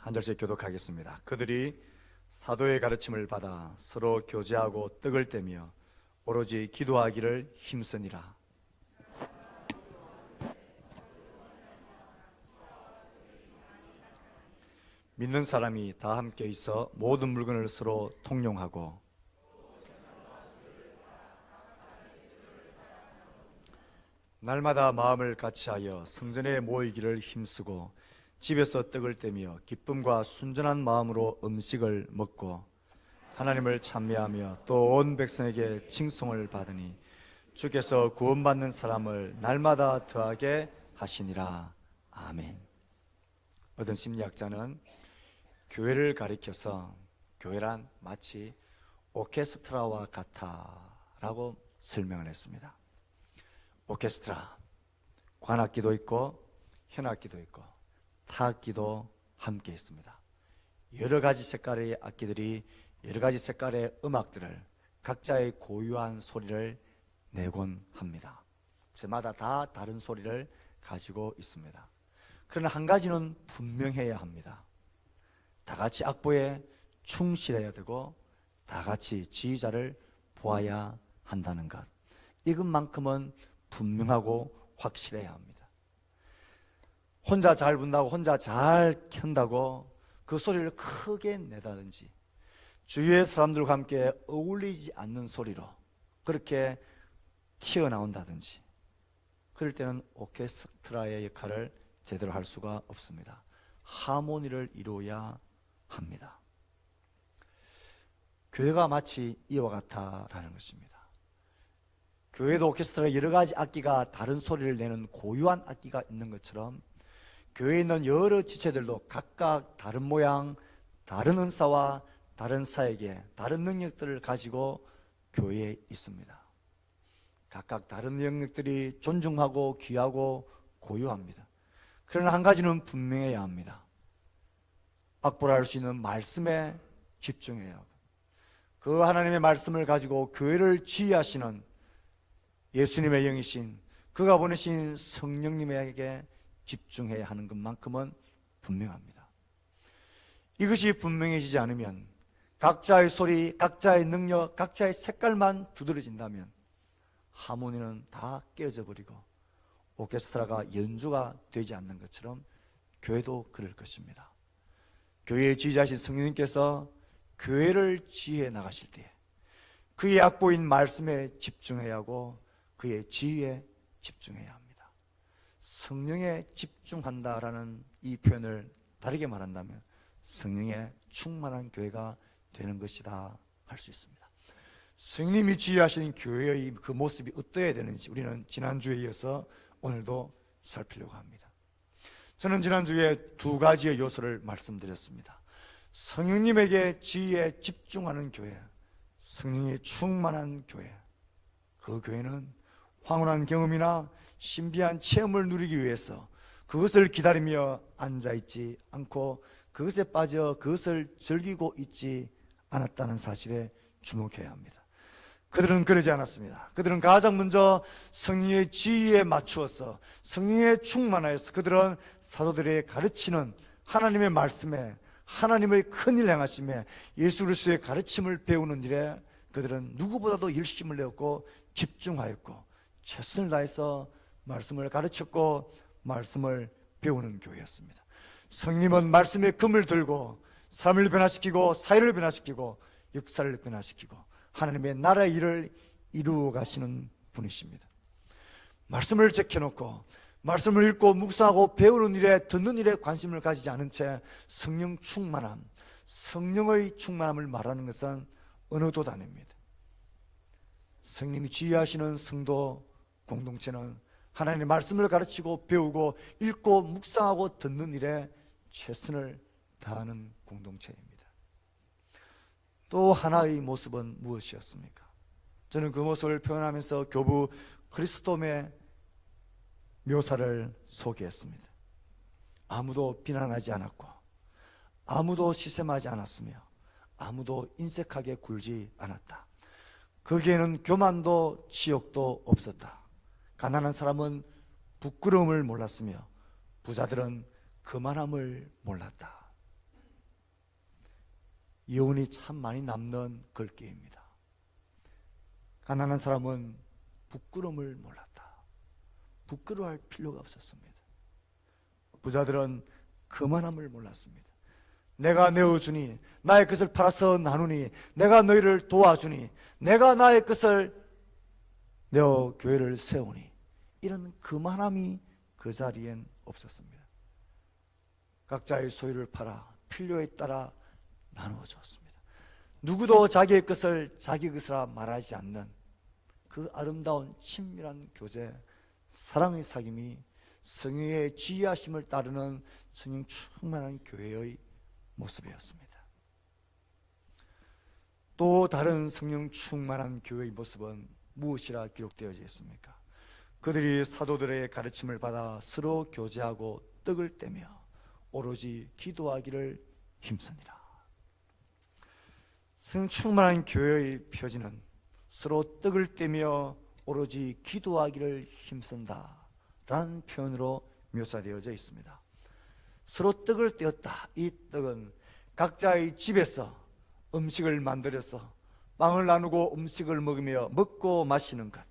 한 절씩 교독하겠습니다. 그들이 사도의 가르침을 받아 서로 교제하고 떡을 떼며 오로지 기도하기를 힘쓰니라. 믿는 사람이 다 함께 있어 모든 물건을 서로 통용하고 날마다 마음을 같이하여 성전에 모이기를 힘쓰고 집에서 떡을 떼며 기쁨과 순전한 마음으로 음식을 먹고 하나님을 찬미하며 또 온 백성에게 칭송을 받으니 주께서 구원받는 사람을 날마다 더하게 하시니라. 아멘. 어떤 심리학자는 교회를 가리켜서 교회란 마치 오케스트라와 같다라고 설명을 했습니다. 오케스트라, 관악기도 있고 현악기도 있고 타악기도 함께 있습니다. 여러 가지 색깔의 악기들이 여러 가지 색깔의 음악들을 각자의 고유한 소리를 내곤 합니다. 저마다 다 다른 소리를 가지고 있습니다. 그러나 한 가지는 분명해야 합니다. 다 같이 악보에 충실해야 되고 다 같이 지휘자를 보아야 한다는 것, 이것만큼은 분명하고 확실해야 합니다. 혼자 잘 분다고 혼자 잘 켠다고 그 소리를 크게 내다든지 주위의 사람들과 함께 어울리지 않는 소리로 그렇게 튀어나온다든지 그럴 때는 오케스트라의 역할을 제대로 할 수가 없습니다. 하모니를 이루어야 합니다. 교회가 마치 이와 같다라는 것입니다. 교회도 오케스트라 여러 가지 악기가 다른 소리를 내는 고유한 악기가 있는 것처럼 교회에 있는 여러 지체들도 각각 다른 모양, 다른 은사와 다른 사역에 다른 능력들을 가지고 교회에 있습니다. 각각 다른 영역들이 존중하고 귀하고 고유합니다. 그러나 한 가지는 분명해야 합니다. 악보를 할 수 있는 말씀에 집중해야 하고 그 하나님의 말씀을 가지고 교회를 지휘하시는 예수님의 영이신 그가 보내신 성령님에게 집중해야 하는 것만큼은 분명합니다. 이것이 분명해지지 않으면 각자의 소리, 각자의 능력, 각자의 색깔만 두드러진다면 하모니는 다 깨어져 버리고 오케스트라가 연주가 되지 않는 것처럼 교회도 그럴 것입니다. 교회의 지휘자신 성령님께서 교회를 지휘해 나가실 때 그의 악보인 말씀에 집중해야 하고 그의 지휘에 집중해야 합니다. 성령에 집중한다라는 이 표현을 다르게 말한다면 성령에 충만한 교회가 되는 것이다 할 수 있습니다. 성령님이 지휘하시는 교회의 그 모습이 어떠해야 되는지 우리는 지난주에 이어서 오늘도 살피려고 합니다. 저는 지난주에 두 가지의 요소를 말씀드렸습니다. 성령님에게 지휘에 집중하는 교회, 성령이 충만한 교회. 그 교회는 황홀한 경험이나 신비한 체험을 누리기 위해서 그것을 기다리며 앉아있지 않고 그것에 빠져 그것을 즐기고 있지 않았다는 사실에 주목해야 합니다. 그들은 그러지 않았습니다. 그들은 가장 먼저 성령의 지휘에 맞추어서 성령에 충만하여서 그들은 사도들의 가르치는 하나님의 말씀에 하나님의 큰일 행하심에 예수 그리스도의 가르침을 배우는 일에 그들은 누구보다도 열심을 내었고 집중하였고 최선을 다해서 말씀을 가르쳤고 말씀을 배우는 교회였습니다. 성령님은 말씀의 금을 들고 삶을 변화시키고 사회를 변화시키고 역사를 변화시키고 하나님의 나라의 일을 이루어 가시는 분이십니다. 말씀을 제껴놓고 말씀을 읽고 묵상하고 배우는 일에 듣는 일에 관심을 가지지 않은 채 성령 충만함, 성령의 충만함을 말하는 것은 어느 도단입니다. 성령님이 지휘하시는 성도 공동체는 하나님의 말씀을 가르치고 배우고 읽고 묵상하고 듣는 일에 최선을 다하는 공동체입니다. 또 하나의 모습은 무엇이었습니까? 저는 그 모습을 표현하면서 교부 그리스도의 묘사를 소개했습니다. 아무도 비난하지 않았고 아무도 시샘하지 않았으며 아무도 인색하게 굴지 않았다. 거기에는 교만도 치욕도 없었다. 가난한 사람은 부끄러움을 몰랐으며 부자들은 거만함을 몰랐다. 여운이 참 많이 남는 글귀입니다. 가난한 사람은 부끄러움을 몰랐다. 부끄러워할 필요가 없었습니다. 부자들은 거만함을 몰랐습니다. 내가 내어주니, 나의 것을 팔아서 나누니, 내가 너희를 도와주니, 내가 나의 것을 내어 교회를 세우니, 이런 거만함이 그 자리엔 없었습니다. 각자의 소유를 팔아 필요에 따라 나누어 주었습니다. 누구도 자기의 것을 자기 것이라 말하지 않는 그 아름다운 친밀한 교제, 사랑의 사귐이 성령의 지휘하심을 따르는 성령 충만한 교회의 모습이었습니다. 또 다른 성령 충만한 교회의 모습은 무엇이라 기록되어 있습니까? 그들이 사도들의 가르침을 받아 서로 교제하고 떡을 떼며 오로지 기도하기를 힘쓰니라. 성령 충만한 교회의 표지는 서로 떡을 떼며 오로지 기도하기를 힘쓴다 라는 표현으로 묘사되어져 있습니다. 서로 떡을 떼었다. 이 떡은 각자의 집에서 음식을 만들어서 빵을 나누고 음식을 먹으며 먹고 마시는 것,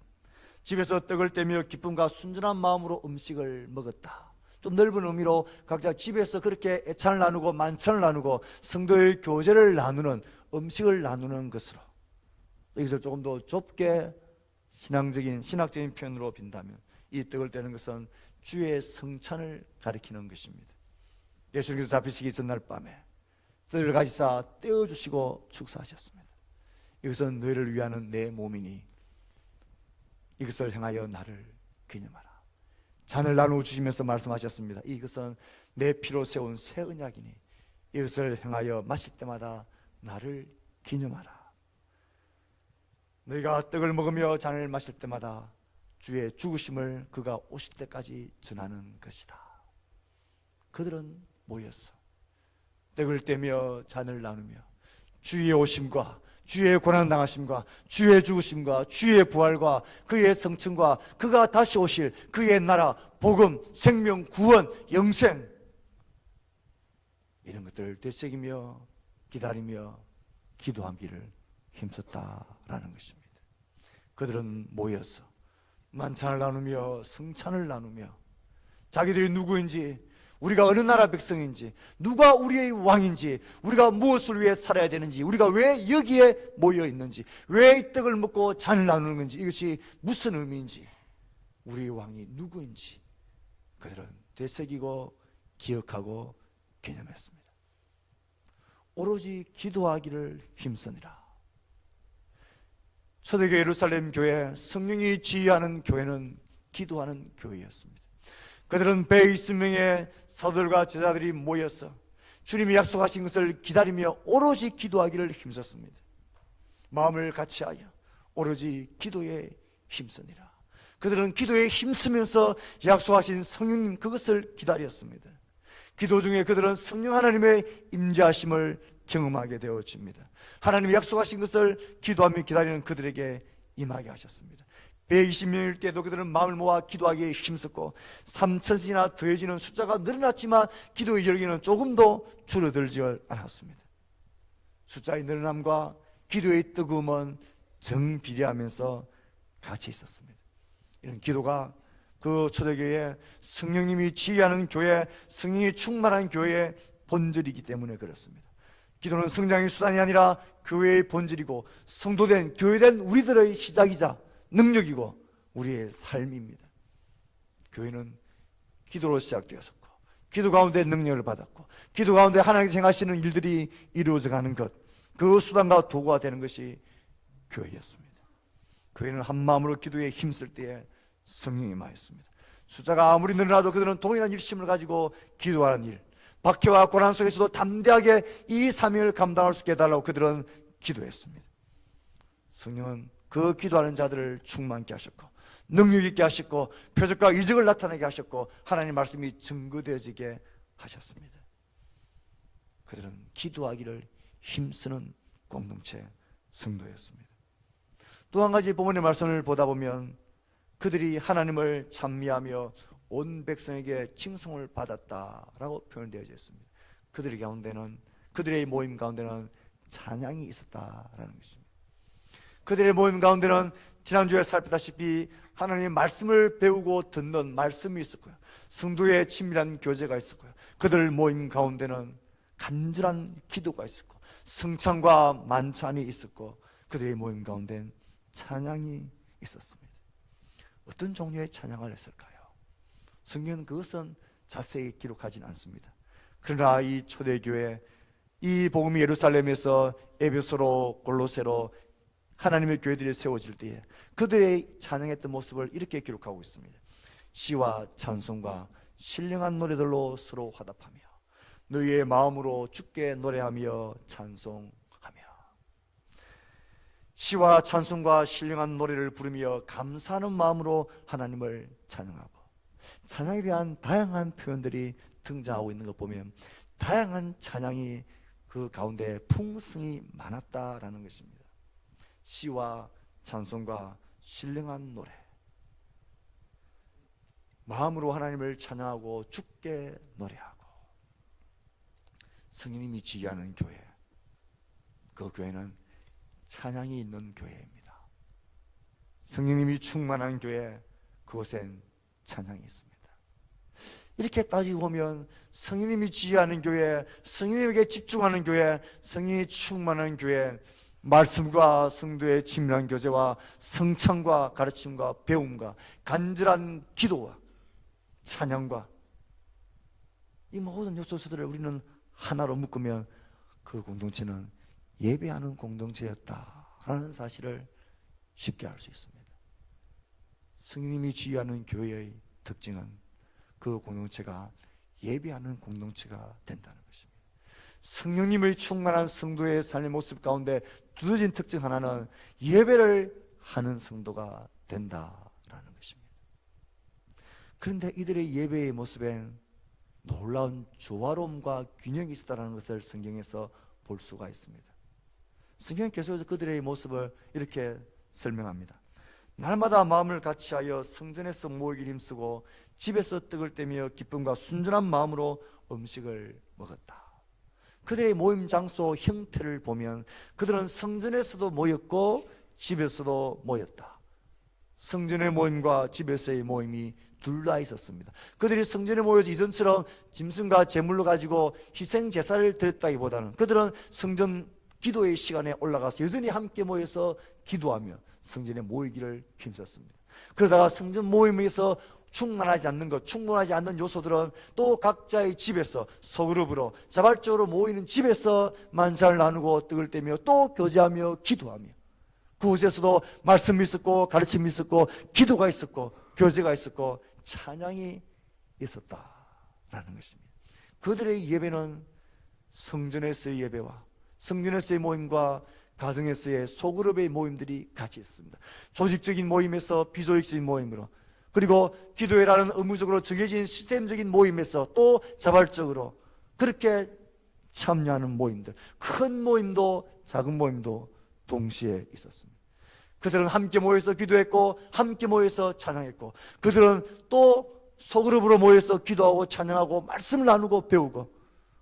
집에서 떡을 떼며 기쁨과 순전한 마음으로 음식을 먹었다. 좀 넓은 의미로 각자 집에서 그렇게 애찬을 나누고 만찬을 나누고 성도의 교제를 나누는, 음식을 나누는 것으로, 여기서 조금 더 좁게 신학적인 표현으로 빈다면 이 떡을 떼는 것은 주의 성찬을 가리키는 것입니다. 예수님께서 잡히시기 전날 밤에 떡을 가지사 떼어주시고 축사하셨습니다. 이것은 너희를 위하는 내 몸이니 이것을 행하여 나를 기념하라. 잔을 나누어 주시면서 말씀하셨습니다. 이것은 내 피로 세운 새 언약이니 이것을 행하여 마실 때마다 나를 기념하라. 너희가 떡을 먹으며 잔을 마실 때마다 주의 죽으심을 그가 오실 때까지 전하는 것이다. 그들은 모였어. 떡을 떼며 잔을 나누며 주의 오심과 주의 고난당하심과 주의 죽으심과 주의 부활과 그의 성층과 그가 다시 오실 그의 나라, 복음, 생명, 구원, 영생, 이런 것들을 되새기며 기다리며 기도하기를 힘썼다라는 것입니다. 그들은 모여서 만찬을 나누며 성찬을 나누며 자기들이 누구인지, 우리가 어느 나라 백성인지, 누가 우리의 왕인지, 우리가 무엇을 위해 살아야 되는지, 우리가 왜 여기에 모여 있는지, 왜 이 떡을 먹고 잔을 나누는 건지, 이것이 무슨 의미인지, 우리의 왕이 누구인지 그들은 되새기고 기억하고 개념했습니다. 오로지 기도하기를 힘쓰니라. 초대교회 예루살렘 교회, 성령이 지휘하는 교회는 기도하는 교회였습니다. 그들은 120명의 사도들과 제자들이 모여서 주님이 약속하신 것을 기다리며 오로지 기도하기를 힘썼습니다. 마음을 같이하여 오로지 기도에 힘쓰니라. 그들은 기도에 힘쓰면서 약속하신 성령님 그것을 기다렸습니다. 기도 중에 그들은 성령 하나님의 임재하심을 경험하게 되어집니다. 하나님이 약속하신 것을 기도하며 기다리는 그들에게 임하게 하셨습니다. 120명일 때도 그들은 마음을 모아 기도하기에 힘썼고 3,000이나 더해지는 숫자가 늘어났지만 기도의 열기는 조금도 줄어들지 않았습니다. 숫자의 늘어남과 기도의 뜨거움은 정비례하면서 같이 있었습니다. 이런 기도가 그 초대교회, 성령님이 지휘하는 교회, 성령이 충만한 교회의 본질이기 때문에 그렇습니다. 기도는 성장의 수단이 아니라 교회의 본질이고 성도된, 교회된 우리들의 시작이자 능력이고 우리의 삶입니다. 교회는 기도로 시작되었었고 기도 가운데 능력을 받았고 기도 가운데 하나님께서 행하시는 일들이 이루어져가는 것, 그 수단과 도구가 되는 것이 교회였습니다. 교회는 한 마음으로 기도에 힘쓸 때에 성령이 임하였습니다. 숫자가 아무리 늘어나도 그들은 동일한 일심을 가지고 기도하는 일, 박해와 고난 속에서도 담대하게 이 사명을 감당할 수 있게 해달라고 그들은 기도했습니다. 성령은 그 기도하는 자들을 충만케 하셨고 능력 있게 하셨고 표적과 이적을 나타내게 하셨고 하나님 말씀이 증거되어지게 하셨습니다. 그들은 기도하기를 힘쓰는 공동체 성도였습니다. 또 한 가지 본문의 말씀을 보다 보면 그들이 하나님을 찬미하며 온 백성에게 칭송을 받았다라고 표현되어져 있습니다. 그들의 모임 가운데는 찬양이 있었다라는 것입니다. 그들의 모임 가운데는 지난주에 살폈다시피 하나님의 말씀을 배우고 듣는 말씀이 있었고요, 성도의 친밀한 교제가 있었고요, 그들 모임 가운데는 간절한 기도가 있었고 성찬과 만찬이 있었고 그들의 모임 가운데는 찬양이 있었습니다. 어떤 종류의 찬양을 했을까요? 성경은 그것은 자세히 기록하지는 않습니다. 그러나 이 초대교회, 이 복음이 예루살렘에서 에베소로 골로새로 하나님의 교회들이 세워질 때에 그들의 찬양했던 모습을 이렇게 기록하고 있습니다. 시와 찬송과 신령한 노래들로 서로 화답하며 너희의 마음으로 주께 노래하며 찬송하며. 시와 찬송과 신령한 노래를 부르며 감사하는 마음으로 하나님을 찬양하고, 찬양에 대한 다양한 표현들이 등장하고 있는 것 보면 다양한 찬양이 그 가운데 풍성이 많았다라는 것입니다. 시와 찬송과 신령한 노래, 마음으로 하나님을 찬양하고 주께 노래하고. 성령님이 지휘하는 교회, 그 교회는 찬양이 있는 교회입니다. 성령님이 충만한 교회, 그곳엔 찬양이 있습니다. 이렇게 따지고 보면 성령님이 지휘하는 교회, 성령님에게 집중하는 교회, 성령이 충만한 교회, 말씀과 성도의 친밀한 교제와 성찬과 가르침과 배움과 간절한 기도와 찬양과 이 모든 요소들을 우리는 하나로 묶으면 그 공동체는 예배하는 공동체였다라는 사실을 쉽게 알 수 있습니다. 성령님이 지휘하는 교회의 특징은 그 공동체가 예배하는 공동체가 된다는 것입니다. 성령님의 충만한 성도의 삶의 모습 가운데 두드러진 특징 하나는 예배를 하는 성도가 된다라는 것입니다. 그런데 이들의 예배의 모습엔 놀라운 조화로움과 균형이 있었다는 것을 성경에서 볼 수가 있습니다. 성경은 계속해서 그들의 모습을 이렇게 설명합니다. 날마다 마음을 같이하여 성전에서 모이기를 힘쓰고 집에서 떡을 떼며 기쁨과 순전한 마음으로 음식을 먹었다. 그들의 모임 장소 형태를 보면 그들은 성전에서도 모였고 집에서도 모였다. 성전의 모임과 집에서의 모임이 둘 다 있었습니다. 그들이 성전에 모여서 이전처럼 짐승과 제물로 가지고 희생 제사를 드렸다기보다는 그들은 성전 기도의 시간에 올라가서 여전히 함께 모여서 기도하며 성전에 모이기를 힘썼습니다. 그러다가 성전 모임에서 충만하지 않는 것, 충분하지 않는 요소들은 또 각자의 집에서 소그룹으로 자발적으로 모이는 집에서 만찬을 나누고 떡을 떼며 또 교제하며 기도하며, 그곳에서도 말씀이 있었고 가르침이 있었고 기도가 있었고 교제가 있었고 찬양이 있었다라는 것입니다. 그들의 예배는 성전에서의 예배와 성전에서의 모임과 가정에서의 소그룹의 모임들이 같이 있습니다. 조직적인 모임에서 비조직적인 모임으로, 그리고 기도회라는 의무적으로 정해진 시스템적인 모임에서 또 자발적으로 그렇게 참여하는 모임들, 큰 모임도 작은 모임도 동시에 있었습니다. 그들은 함께 모여서 기도했고 함께 모여서 찬양했고, 그들은 또 소그룹으로 모여서 기도하고 찬양하고 말씀을 나누고 배우고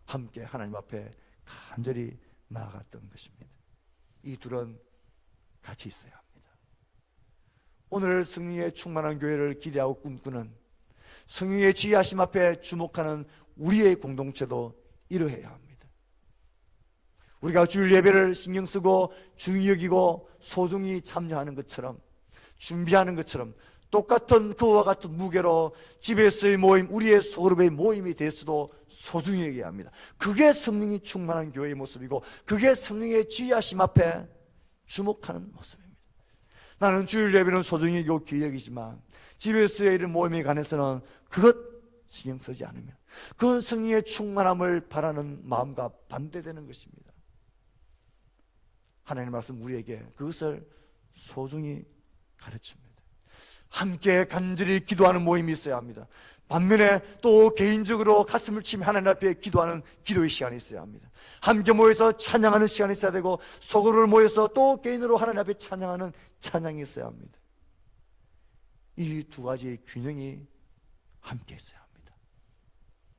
함께 하나님 앞에 간절히 나아갔던 것입니다. 이 둘은 같이 있어야 합니다. 오늘 성령의 충만한 교회를 기대하고 꿈꾸는, 성령의 지휘하심 앞에 주목하는 우리의 공동체도 이러해야 합니다. 우리가 주일 예배를 신경 쓰고 중히 여기고 소중히 참여하는 것처럼, 준비하는 것처럼 똑같은 그와 같은 무게로 집에서의 모임, 우리의 소그룹의 모임이 됐어도 소중히 여겨야 합니다. 그게 성령이 충만한 교회의 모습이고 그게 성령의 지휘하심 앞에 주목하는 모습입니다. 나는 주일 예배는 소중히 여기고 귀히 여기지만 집에서의 이런 모임에 관해서는 그것 신경 쓰지 않으면 그건 성령의 충만함을 바라는 마음과 반대되는 것입니다. 하나님의 말씀 우리에게 그것을 소중히 가르칩니다. 함께 간절히 기도하는 모임이 있어야 합니다. 반면에 또 개인적으로 가슴을 치며 하나님 앞에 기도하는 기도의 시간이 있어야 합니다. 함께 모여서 찬양하는 시간이 있어야 되고 소그룹을 모여서 또 개인으로 하나님 앞에 찬양하는 찬양이 있어야 합니다. 이 두 가지의 균형이 함께 있어야 합니다.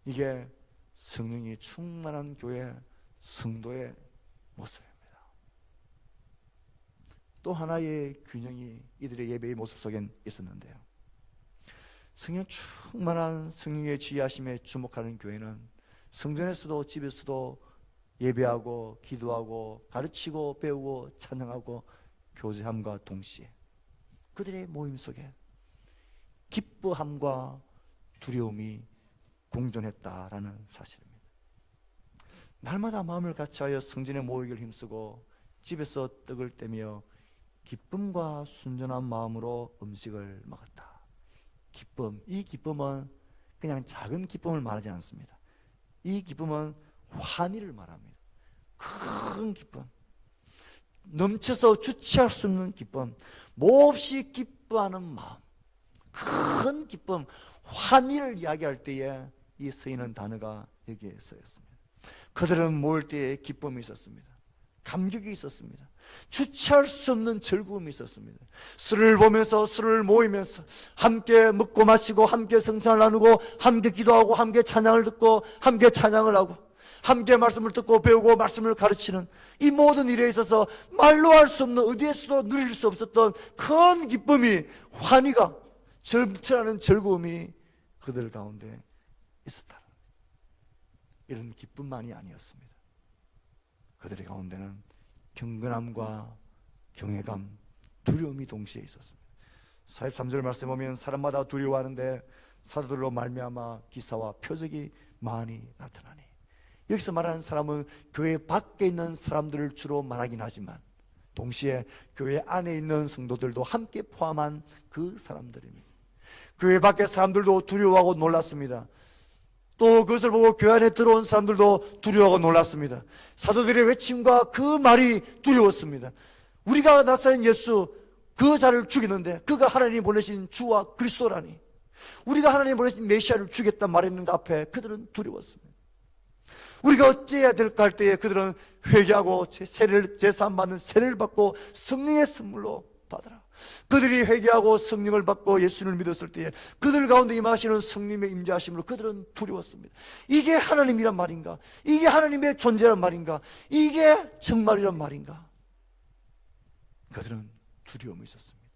이게 성령이 충만한 교회 성도의 모습입니다. 또 하나의 균형이 이들의 예배의 모습 속엔 있었는데요. 성령 충만한 성령의 지휘하심에 주목하는 교회는 성전에서도 집에서도 예배하고 기도하고 가르치고 배우고 찬양하고 교제함과 동시에 그들의 모임 속에 기뻐함과 두려움이 공존했다라는 사실입니다. 날마다 마음을 같이하여 성전에 모이기를 힘쓰고 집에서 떡을 떼며 기쁨과 순전한 마음으로 음식을 먹었다. 기쁨, 이 기쁨은 그냥 작은 기쁨을 말하지 않습니다. 이 기쁨은 환희를 말합니다. 큰 기쁨, 넘쳐서 주체할 수 없는 기쁨, 몹시 기뻐하는 마음, 큰 기쁨, 환희를 이야기할 때에 이 쓰이는 단어가 여기에 쓰였습니다. 그들은 모일 때에 기쁨이 있었습니다. 감격이 있었습니다. 주체할 수 없는 즐거움이 있었습니다. 술을 보면서, 술을 모이면서 함께 먹고 마시고 함께 성찬을 나누고 함께 기도하고 함께 찬양을 듣고 함께 찬양을 하고 함께 말씀을 듣고 배우고 말씀을 가르치는 이 모든 일에 있어서 말로 할 수 없는, 어디에서도 누릴 수 없었던 큰 기쁨이, 환희가 넘쳐나는 즐거움이 그들 가운데 있었다. 이런 기쁨만이 아니었습니다. 그들의 가운데는 경건함과 경외감, 두려움이 동시에 있었습니다. 43절 말씀에 보면 사람마다 두려워하는데 사도들로 말미암아 기사와 표적이 많이 나타나니, 여기서 말하는 사람은 교회 밖에 있는 사람들을 주로 말하긴 하지만 동시에 교회 안에 있는 성도들도 함께 포함한 그 사람들입니다. 교회 밖의 사람들도 두려워하고 놀랐습니다. 또 그것을 보고 교회 안에 들어온 사람들도 두려워하고 놀랐습니다. 사도들의 외침과 그 말이 두려웠습니다. 우리가 나사렛 예수 그 자를 죽이는데 그가 하나님이 보내신 주와 그리스도라니, 우리가 하나님이 보내신 메시아를 죽였단 말했는가 앞에 그들은 두려웠습니다. 우리가 어찌해야 될까 할 때에 그들은 회개하고 제사함받는 세례를 받고 성령의 선물로 받으라. 그들이 회개하고 성령을 받고 예수를 믿었을 때에 그들 가운데 임하시는 성령의 임재하심으로 그들은 두려웠습니다. 이게 하나님이란 말인가? 이게 하나님의 존재란 말인가? 이게 정말이란 말인가? 그들은 두려움이 있었습니다.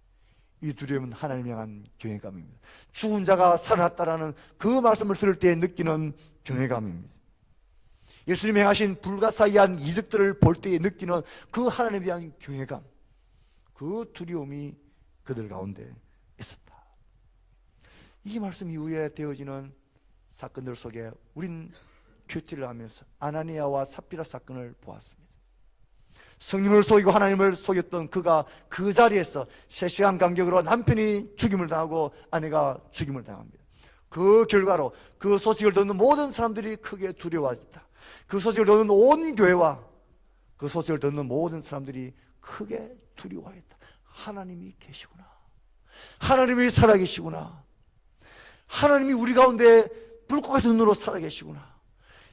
이 두려움은 하나님을 향한 경외감입니다. 죽은 자가 살아났다라는 그 말씀을 들을 때 느끼는 경외감입니다. 예수님이 하신 불가사의한 이적들을 볼 때에 느끼는 그 하나님에 대한 경외감, 그 두려움이 그들 가운데 있었다. 이 말씀 이후에 되어지는 사건들 속에 우린 큐티를 하면서 아나니아와 삽비라 사건을 보았습니다. 성령을 속이고 하나님을 속였던 그가 그 자리에서 3시간 간격으로 남편이 죽임을 당하고 아내가 죽임을 당합니다. 그 결과로 그 소식을 듣는 모든 사람들이 크게 두려워했다. 그 소식을 듣는 온 교회와 그 소식을 듣는 모든 사람들이 크게 두려워했다. 하나님이 계시구나. 하나님이 살아계시구나. 하나님이 우리 가운데 불꽃 같은 눈으로 살아계시구나.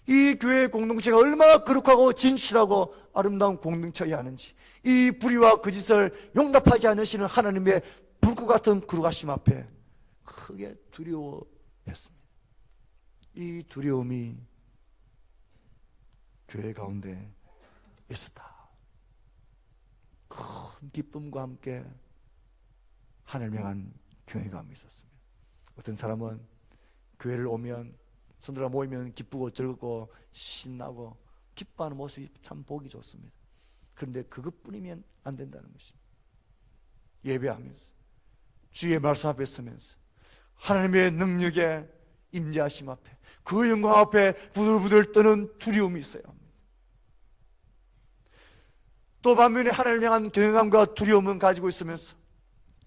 이 교회 공동체가 얼마나 거룩하고 진실하고 아름다운 공동체여야 하는지, 이 불의와 거짓을 용납하지 않으시는 하나님의 불꽃 같은 거룩하심 앞에 크게 두려워했습니다. 이 두려움이 교회 가운데 있었다. 큰 기쁨과 함께 하나님을 향한 경외감이 있었습니다. 어떤 사람은 교회를 오면, 성도가 모이면 기쁘고 즐겁고 신나고 기뻐하는 모습이 참 보기 좋습니다. 그런데 그것뿐이면 안 된다는 것입니다. 예배하면서 주의 말씀 앞에 서면서 하나님의 능력에 임재하심 앞에, 그 영광 앞에 부들부들 떠는 두려움이 있어야 합니다. 또 반면에 하나님을 향한 경외감과 두려움은 가지고 있으면서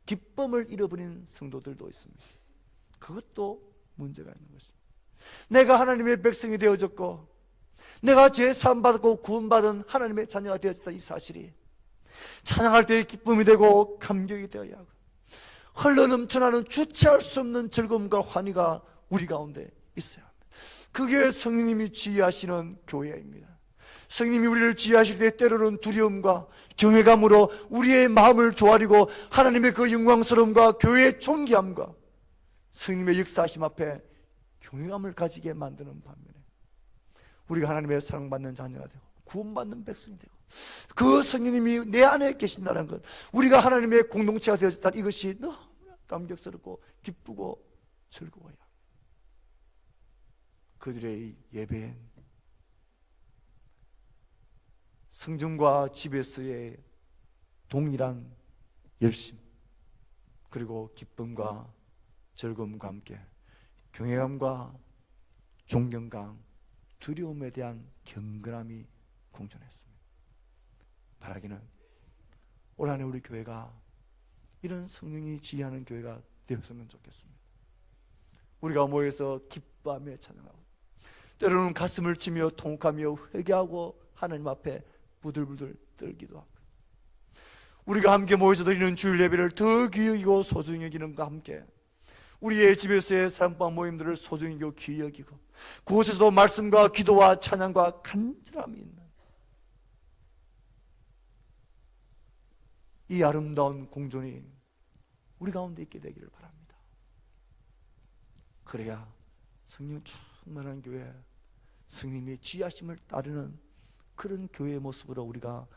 기쁨을 잃어버린 성도들도 있습니다. 그것도 문제가 있는 것입니다. 내가 하나님의 백성이 되어졌고 내가 죄 사함 받았고 구원받은 하나님의 자녀가 되어졌다, 이 사실이 찬양할 때의 기쁨이 되고 감격이 되어야 하고, 흘러넘쳐나는 주체할 수 없는 즐거움과 환희가 우리 가운데 있어야 합니다. 그게 성령님이 지휘하시는 교회입니다. 성령님이 우리를 지휘하실 때 때로는 두려움과 경외감으로 우리의 마음을 조아리고 하나님의 그 영광스러움과 교회의 존귀함과 성령님의 역사하심 앞에 경외감을 가지게 만드는 반면에 우리가 하나님의 사랑받는 자녀가 되고 구원받는 백성이 되고 그 성령님이 내 안에 계신다는 것, 우리가 하나님의 공동체가 되어졌다는 이것이 너무나 감격스럽고 기쁘고 즐거워요. 그들의 예배엔 성전과 집에서의 동일한 열심, 그리고 기쁨과 즐거움과 함께 경외감과 존경감, 두려움에 대한 경건함이 공존했습니다. 바라기는 올 한해 우리 교회가 이런 성령이 지휘하는 교회가 되었으면 좋겠습니다. 우리가 모여서 기뻐하며 찬양하고 때로는 가슴을 치며 통곡하며 회개하고 하나님 앞에 부들부들 떨기도 하고, 우리가 함께 모여서 드리는 주일 예배를 더 귀히 여기고 소중히 여기는과 함께 우리의 집에서의 사랑방 모임들을 소중히 여기고 귀히 여기고 그곳에서도 말씀과 기도와 찬양과 간절함이 있는 이 아름다운 공존이 우리 가운데 있게 되기를 바랍니다. 그래야 성령 충만한 교회, 성령님의 지하심을 따르는 그런 교회의 모습으로 우리가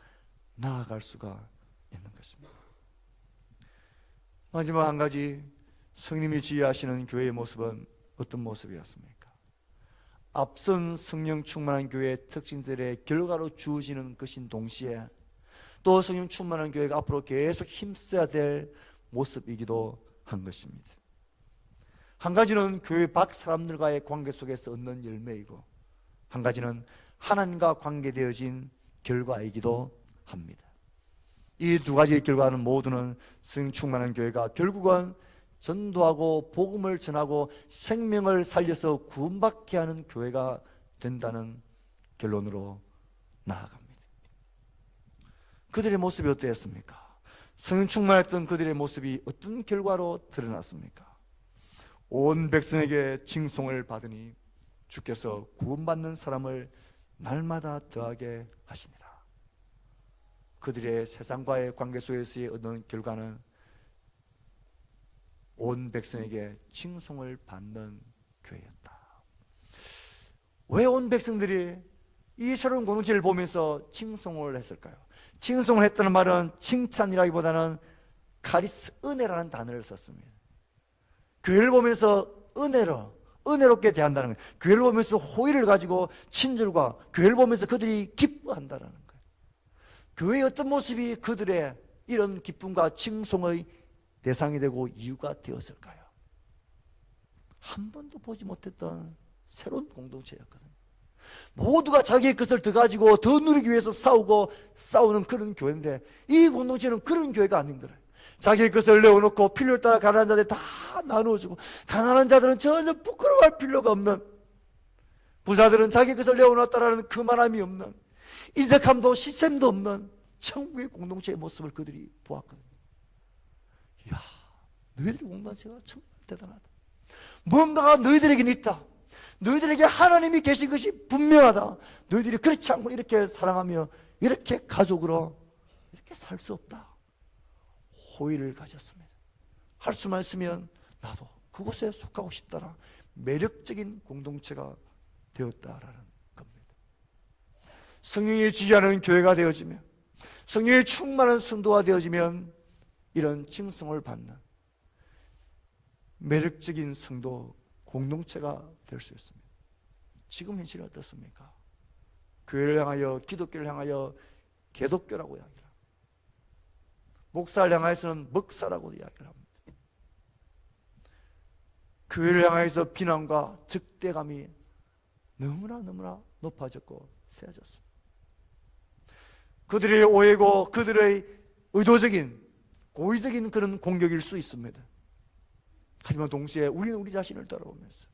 나아갈 수가 있는 것입니다. 마지막 한 가지, 성령님이 지휘하시는 교회의 모습은 어떤 모습이었습니까? 앞선 성령 충만한 교회의 특징들의 결과로 주어지는 것인 동시에 또 성령 충만한 교회가 앞으로 계속 힘써야 될 모습이기도 한 것입니다. 한 가지는 교회 밖 사람들과의 관계 속에서 얻는 열매이고, 한 가지는 하나님과 관계되어진 결과이기도 합니다. 이 두 가지의 결과는 모두는 성령 충만한 교회가 결국은 전도하고 복음을 전하고 생명을 살려서 구원받게 하는 교회가 된다는 결론으로 나아갑니다. 그들의 모습이 어떠했습니까? 성령 충만했던 그들의 모습이 어떤 결과로 드러났습니까? 온 백성에게 칭송을 받으니 주께서 구원받는 사람을 날마다 더하게 하시니라. 그들의 세상과의 관계 속에서의 얻는 결과는 온 백성에게 칭송을 받는 교회였다. 왜 온 백성들이 이 새로운 공동체를 보면서 칭송을 했을까요? 칭송을 했다는 말은 칭찬이라기보다는 카리스, 은혜라는 단어를 썼습니다. 교회를 보면서 은혜롭게 대한다는 거예요. 교회를 보면서 호의를 가지고 친절과, 교회를 보면서 그들이 기뻐한다는 거예요. 교회의 어떤 모습이 그들의 이런 기쁨과 칭송의 대상이 되고 이유가 되었을까요? 한 번도 보지 못했던 새로운 공동체였거든요. 모두가 자기의 것을 더 가지고 더 누리기 위해서 싸우는 그런 교회인데, 이 공동체는 그런 교회가 아닌 거예요. 자기의 것을 내어놓고 필요에 따라 가난한 자들이 다 나누어주고, 가난한 자들은 전혀 부끄러워할 필요가 없는, 부자들은 자기의 것을 내어놓았다라는 그만함이 없는, 인색함도 시샘도 없는 천국의 공동체의 모습을 그들이 보았거든요. 이야, 너희들의 공동체가 정말 대단하다. 뭔가가 너희들에게는 있다. 너희들에게 하나님이 계신 것이 분명하다. 너희들이 그렇지 않고 이렇게 사랑하며 이렇게 가족으로 이렇게 살 수 없다. 호의를 가졌습니다. 할 수만 있으면 나도 그곳에 속하고 싶다라 매력적인 공동체가 되었다라는 겁니다. 성령이 지휘하는 교회가 되어지면, 성령의 충만한 성도가 되어지면 이런 칭송을 받는 매력적인 성도 공동체가 될 수 있습니다. 지금 현실이 어떻습니까? 교회를 향하여, 기독교를 향하여 개독교라고 이야기를 합니다. 목사를 향하여서는 먹사라고 이야기를 합니다. 교회를 향하여서 비난과 적대감이 너무나 높아졌고 세졌습니다. 그들의 오해고 그들의 의도적인 고의적인 그런 공격일 수 있습니다. 하지만 동시에 우리는 우리 자신을 돌아보면서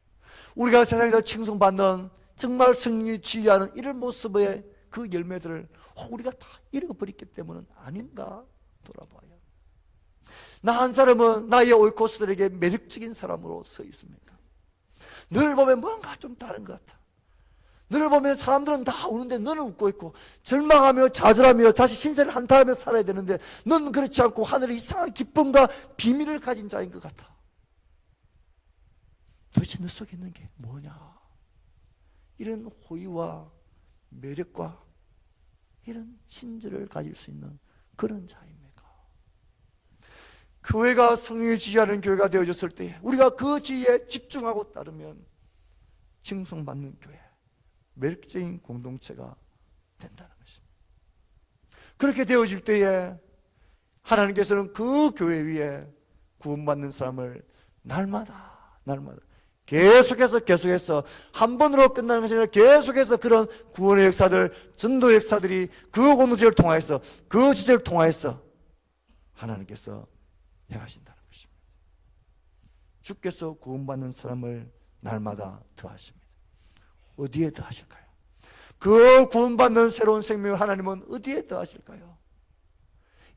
우리가 세상에서 칭송받는 정말 성령이 지휘하는 이런 모습의 그 열매들을 우리가 다 잃어버렸기 때문은 아닌가 돌아봐요. 나 한 사람은 나의 오이코스들에게 매력적인 사람으로 서 있습니까? 너를 보면 뭔가 좀 다른 것 같아. 너를 보면 사람들은 다 우는데 너는 웃고 있고, 절망하며 좌절하며 자신 신세를 한탄하며 살아야 되는데 너는 그렇지 않고 하늘의 이상한 기쁨과 비밀을 가진 자인 것 같아. 도대체 너 속에 있는 게 뭐냐? 이런 호의와 매력과 이런 신들을 가질 수 있는 그런 자입니까? 교회가 성령이 지휘하는 교회가 되어졌을 때 우리가 그 지혜에 집중하고 따르면 칭송받는 교회, 매력적인 공동체가 된다는 것입니다. 그렇게 되어질 때에 하나님께서는 그 교회 위에 구원받는 사람을 날마다 계속해서 한 번으로 끝나는 것이 아니라 계속해서 그런 구원의 역사들, 전도의 역사들이 그 공동체를 통하여서, 그 지체를 통하여서 하나님께서 행하신다는 것입니다. 주께서 구원받는 사람을 날마다 더하십니다. 어디에 더하실까요? 그 구원받는 새로운 생명을 하나님은 어디에 더하실까요?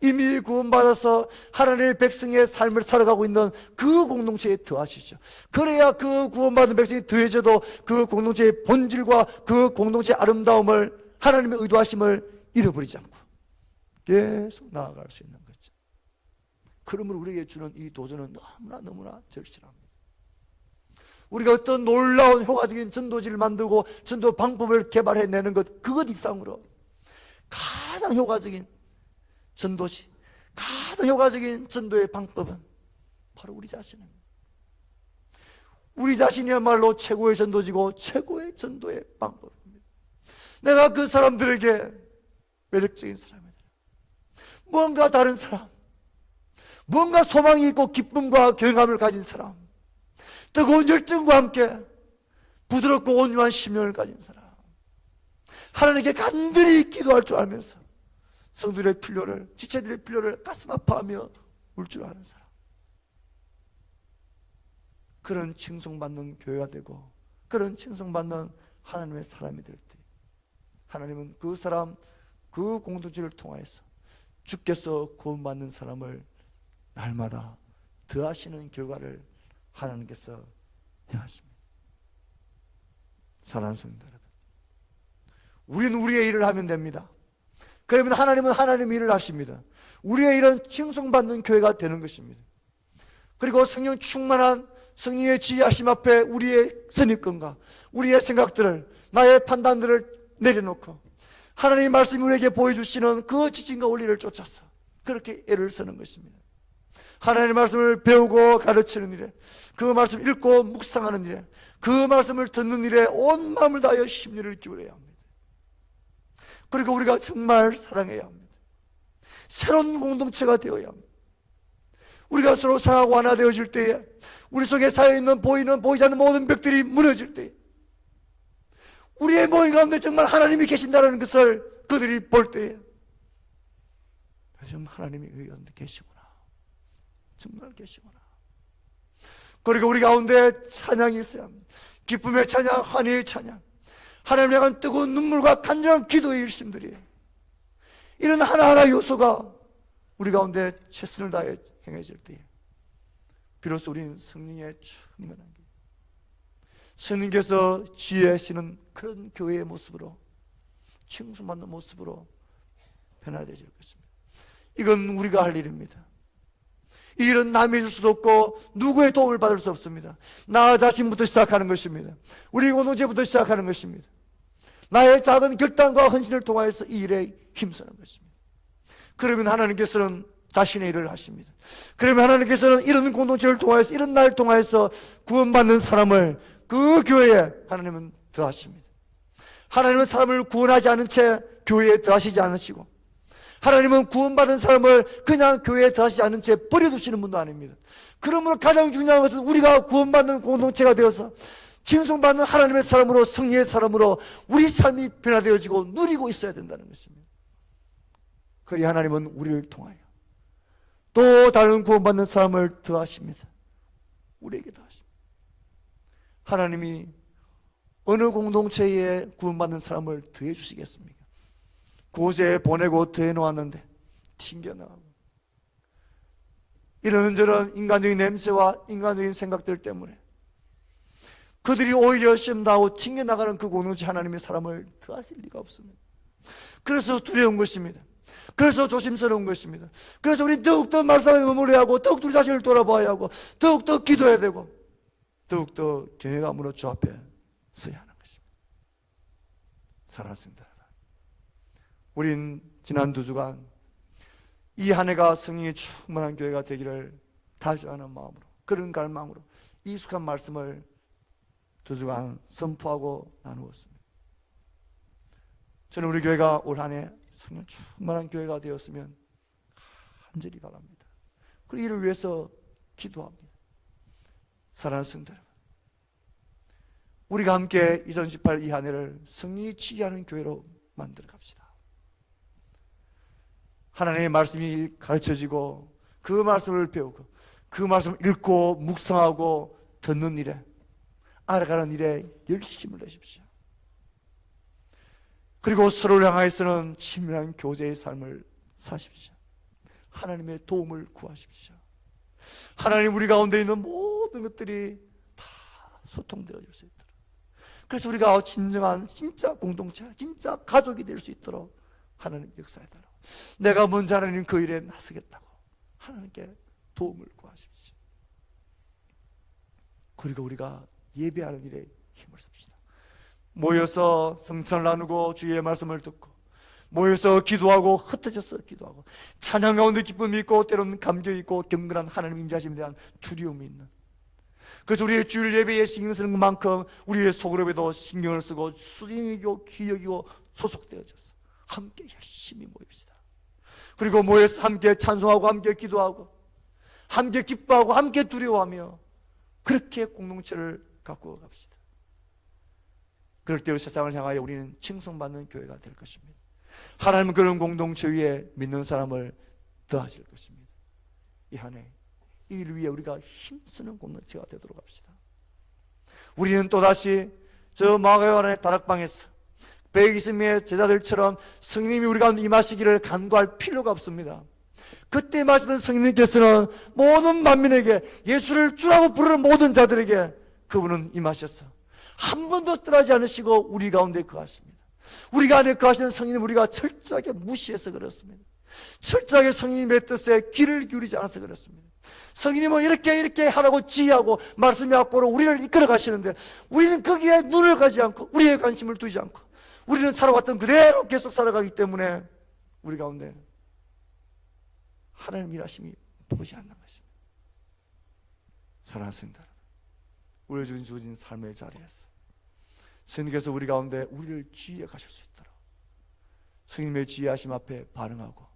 이미 구원받아서 하나님의 백성의 삶을 살아가고 있는 그 공동체에 더하시죠. 그래야 그 구원받은 백성이 더해져도 그 공동체의 본질과 그 공동체의 아름다움을, 하나님의 의도하심을 잃어버리지 않고 계속 나아갈 수 있는 거죠. 그러므로 우리에게 주는 이 도전은 너무나 절실합니다. 우리가 어떤 놀라운 효과적인 전도지를 만들고 전도 방법을 개발해내는 것, 그것 이상으로 가장 효과적인 전도지, 가장 효과적인 전도의 방법은 바로 우리 자신입니다. 우리 자신이야말로 최고의 전도지고 최고의 전도의 방법입니다. 내가 그 사람들에게 매력적인 사람이다, 뭔가 다른 사람, 뭔가 소망이 있고 기쁨과 경감을 가진 사람, 뜨거운 열정과 함께 부드럽고 온유한 심령을 가진 사람, 하나님께 간절히 기도할 줄 알면서 성도들의 필요를, 지체들의 필요를 가슴 아파하며 울 줄 아는 사람, 그런 칭송받는 교회가 되고 그런 칭송받는 하나님의 사람이 될 때 하나님은 그 사람, 그 공동체를 통하여서 주께서 구원받는 사람을 날마다 더하시는 결과를 하나님께서 행하십니다. 사랑하는 성도 여러분, 우리는 우리의 일을 하면 됩니다. 그러면 하나님은 하나님의 일을 하십니다. 우리의 일은 칭송받는 교회가 되는 것입니다. 그리고 성령 충만한 성령의 지휘하심 앞에 우리의 선입견과 우리의 생각들을, 나의 판단들을 내려놓고 하나님의 말씀이 우리에게 보여주시는 그 지침과 원리를 쫓아서 그렇게 애를 쓰는 것입니다. 하나님의 말씀을 배우고 가르치는 일에, 그 말씀 읽고 묵상하는 일에, 그 말씀을 듣는 일에 온 마음을 다하여 심리를 기울여야 합니다. 그리고 우리가 정말 사랑해야 합니다. 새로운 공동체가 되어야 합니다. 우리가 서로 사랑하고 하나 되어질 때에 우리 속에 쌓여있는 보이는 보이지 않는 모든 벽들이 무너질 때에 우리의 모임 가운데 정말 하나님이 계신다는 것을 그들이 볼 때에 요즘 하나님이 여기 가운데 계시구나, 정말 계시구나. 그리고 우리 가운데 찬양이 있어야 합니다. 기쁨의 찬양, 환희의 찬양, 하나님을 향한 뜨거운 눈물과 간절한 기도의 일심들이, 이런 하나하나 요소가 우리 가운데 최선을 다해 행해질 때에 비로소 우리는 성령의 충만한 게, 성령께서 지혜하시는 그런 교회의 모습으로, 칭송받는 모습으로 변화되질 것입니다. 이건 우리가 할 일입니다. 이 일은 남이 해줄 수도 없고 누구의 도움을 받을 수 없습니다. 나 자신부터 시작하는 것입니다. 우리 공동체부터 시작하는 것입니다. 나의 작은 결단과 헌신을 통하여서 이 일에 힘쓰는 것입니다. 그러면 하나님께서는 자신의 일을 하십니다. 그러면 하나님께서는 이런 공동체를 통하여서, 이런 날을 통하여서 구원받는 사람을 그 교회에 하나님은 더하십니다. 하나님은 사람을 구원하지 않은 채 교회에 더하시지 않으시고, 하나님은 구원받은 사람을 그냥 교회에 더하시지 않은 채 버려두시는 분도 아닙니다. 그러므로 가장 중요한 것은 우리가 구원받는 공동체가 되어서 칭송받는 하나님의 사람으로, 성령의 사람으로 우리 삶이 변화되어지고 누리고 있어야 된다는 것입니다. 그리 하나님은 우리를 통하여 또 다른 구원받는 사람을 더하십니다. 우리에게 더하십니다. 하나님이 어느 공동체에 구원받는 사람을 더해 주시겠습니까? 곳에 보내고 더해 놓았는데 튕겨나가고, 이런저런 인간적인 냄새와 인간적인 생각들 때문에 그들이 오히려 시험당하고 튕겨나가는 그 공동체, 하나님의 사람을 더하실 리가 없습니다. 그래서 두려운 것입니다. 그래서 조심스러운 것입니다. 그래서 우리 더욱더 말씀에 머물러야 하고, 더욱더 우리 자신을 돌아봐야 하고, 더욱더 기도해야 되고, 더욱더 경외감으로 주 앞에 서야 하는 것입니다. 사랑하십니다. 우린 지난 2주간 이 한 해가 성령이 충만한 교회가 되기를 다짐하는 마음으로, 그런 갈망으로 익숙한 말씀을 2주간 선포하고 나누었습니다. 저는 우리 교회가 올 한 해 성령 충만한 교회가 되었으면 간절히 바랍니다. 그리고 이를 위해서 기도합니다. 사랑하는 성도 여러분, 우리가 함께 2018 이 한 해를 성령이 지휘하는 교회로 만들어 갑시다. 하나님의 말씀이 가르쳐지고 그 말씀을 배우고 그 말씀을 읽고 묵상하고 듣는 일에, 알아가는 일에 열심을 내십시오. 그리고 서로를 향하여서는 친밀한 교제의 삶을 사십시오. 하나님의 도움을 구하십시오. 하나님, 우리 가운데 있는 모든 것들이 다 소통되어질 수 있도록, 그래서 우리가 진정한 진짜 공동체, 진짜 가족이 될 수 있도록 하나님 역사해달라고, 내가 먼저 하나님 그 일에 나서겠다고 하나님께 도움을 구하십시오. 그리고 우리가 예배하는 일에 힘을 씁시다. 모여서 성찬을 나누고 주의 말씀을 듣고, 모여서 기도하고, 흩어져서 기도하고, 찬양 가운데 기쁨이 있고 때로는 감격이 있고 경건한 하나님 임재하심에 대한 두려움이 있는, 그래서 우리의 주일 예배에 신경 쓰는 것만큼 우리의 소그룹에도 신경을 쓰고 수행이고 기억이고 소속되어져서 함께 열심히 모입시다. 그리고 모여서 함께 찬송하고 함께 기도하고 함께 기뻐하고 함께 두려워하며 그렇게 공동체를 갖고 갑시다. 그럴 때 세상을 향하여 우리는 칭송받는 교회가 될 것입니다. 하나님은 그런 공동체 위에 믿는 사람을 더하실 것입니다. 이 한 해 이 일을 위해 우리가 힘쓰는 공동체가 되도록 합시다. 우리는 또다시 저 마가요한의 다락방에서 120명의 제자들처럼 성령님이 우리 가운데 임하시기를 간구할 필요가 없습니다. 그때 임하시던 성령님께서는 모든 만민에게, 예수를 주라고 부르는 모든 자들에게 그분은 임하셨어. 한 번도 떠나지 않으시고 우리 가운데 거하십니다. 우리가 안에 거하시는 성령님, 우리가 철저하게 무시해서 그렇습니다. 철저하게 성령님의 뜻에 귀를 기울이지 않아서 그렇습니다. 성령님은 이렇게 하라고 지휘하고 말씀의 앞으로 우리를 이끌어 가시는데, 우리는 거기에 눈을 가지 않고 우리의 관심을 두지 않고 우리는 살아왔던 그대로 계속 살아가기 때문에 우리 가운데 하나님 일하심이 보이지 않는 것입니다. 사랑하는 성도 여러분, 우리에게 주어진 삶의 자리에서 성령께서 우리 가운데 우리를 지휘해 가실 수 있도록 성령님의 지휘하심 앞에 반응하고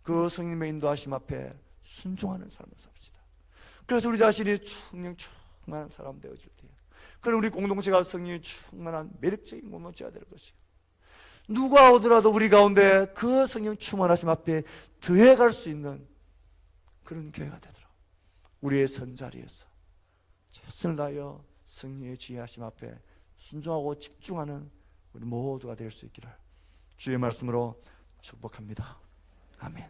그 성령님의 인도하심 앞에 순종하는 삶을 삽시다. 그래서 우리 자신이 성령 충만한 사람 되어질 때에, 그럼 우리 공동체가 성령이 충만한 매력적인 공동체가 될 것이고, 누가 오더라도 우리 가운데 그 성령 충만하심 앞에 더해갈 수 있는 그런 교회가 되도록 우리의 선자리에서 최선을 다하여 성령의 지휘하심 앞에 순종하고 집중하는 우리 모두가 될 수 있기를 주의 말씀으로 축복합니다. 아멘.